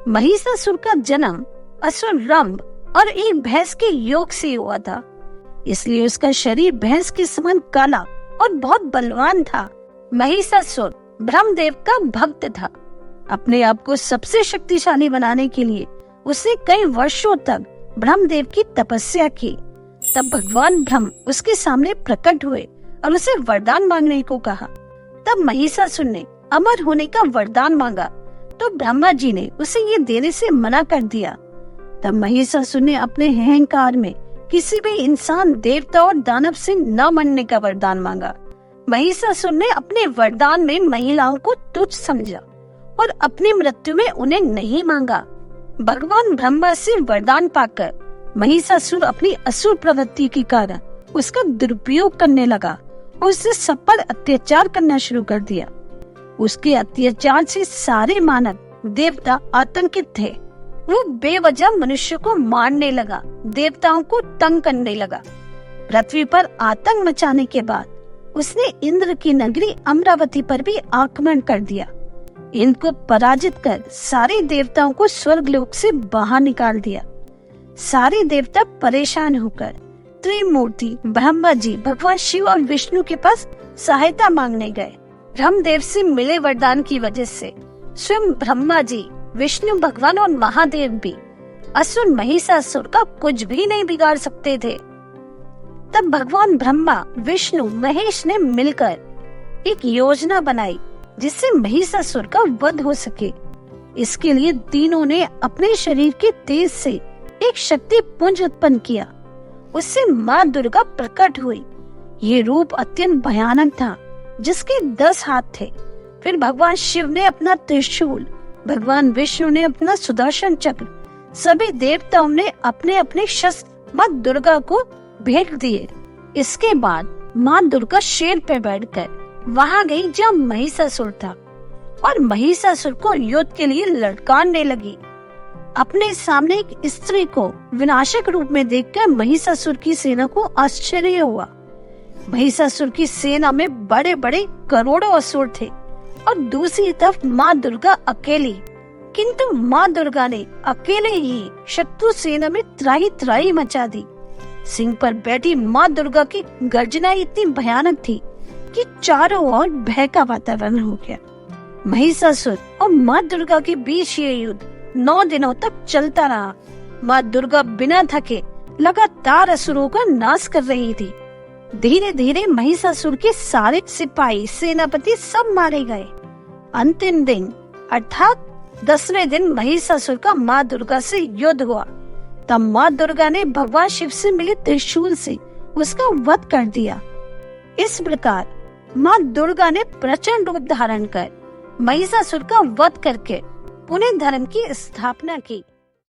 महिषासुर का जन्म असुर रंभ और एक भैंस के योग से हुआ था, इसलिए उसका शरीर भैंस के समान काला और बहुत बलवान था। महिषासुर ब्रह्मदेव का भक्त था। अपने आप को सबसे शक्तिशाली बनाने के लिए उसने कई वर्षों तक ब्रह्मदेव की तपस्या की। तब भगवान ब्रह्म उसके सामने प्रकट हुए और उसे वरदान मांगने को कहा। तब महिषासुर ने अमर होने का वरदान मांगा, तो ब्रह्मा जी ने उसे ये देने से मना कर दिया। तब महिषासुर ने अपने अहंकार में किसी भी इंसान, देवता और दानव से न मरने का वरदान मांगा। महिषासुर ने अपने वरदान में महिलाओं को तुच्छ समझा और अपनी मृत्यु में उन्हें नहीं मांगा। भगवान ब्रह्मा से वरदान पाकर महिषासुर अपनी असुर प्रवृत्ति के कारण उसका दुरुपयोग करने लगा और उससे सब पर अत्याचार करना शुरू कर दिया। उसके अत्याचार से सारे मानव देवता आतंकित थे। वो बेवजह मनुष्य को मारने लगा, देवताओं को तंग करने लगा। पृथ्वी पर आतंक मचाने के बाद उसने इंद्र की नगरी अमरावती पर भी आक्रमण कर दिया। इंद्र को पराजित कर सारे देवताओं को स्वर्गलोक से बाहर निकाल दिया। सारे देवता परेशान होकर त्रिमूर्ति ब्रह्मा जी, भगवान शिव और विष्णु के पास सहायता मांगने गए। ब्रह्मदेव से मिले वरदान की वजह से स्वयं ब्रह्मा जी, विष्णु भगवान और महादेव भी असुर महिषासुर का कुछ भी नहीं बिगाड़ सकते थे। तब भगवान ब्रह्मा, विष्णु, महेश ने मिलकर एक योजना बनाई जिससे महिषासुर का वध हो सके। इसके लिए तीनों ने अपने शरीर के तेज से एक शक्ति पुंज उत्पन्न किया। उससे माँ दुर्गा प्रकट हुई। ये रूप अत्यंत भयानक था, जिसके 10 हाथ थे। फिर भगवान शिव ने अपना त्रिशूल, भगवान विष्णु ने अपना सुदर्शन चक्र, सभी देवताओं ने अपने अपने शस्त्र माँ दुर्गा को भेंट दिए। इसके बाद माँ दुर्गा शेर पे बैठकर वहां गई जहाँ महिषासुर था और महिषासुर को युद्ध के लिए ललकारने लगी। अपने सामने एक स्त्री को विनाशक रूप में देखकर महिषासुर की सेना को आश्चर्य हुआ। महिषासुर की सेना में बड़े बड़े करोड़ों असुर थे और दूसरी तरफ माँ दुर्गा अकेली। किंतु माँ दुर्गा ने अकेले ही शत्रु सेना में त्राही त्राही मचा दी। सिंह पर बैठी माँ दुर्गा की गर्जना इतनी भयानक थी कि चारों ओर भय का वातावरण हो गया। महिषासुर और माँ दुर्गा के बीच ये युद्ध 9 दिनों तक चलता रहा। माँ दुर्गा बिना थके लगातार असुरों का नाश कर रही थी। धीरे धीरे महिषासुर के सारे सिपाही, सेनापति सब मारे गए। अंतिम दिन अर्थात 10वें दिन महिषासुर का माँ दुर्गा से युद्ध हुआ। तब माँ दुर्गा ने भगवान शिव से मिले त्रिशूल से उसका वध कर दिया। इस प्रकार माँ दुर्गा ने प्रचंड रूप धारण कर महिषासुर का वध करके पुनः धर्म की स्थापना की।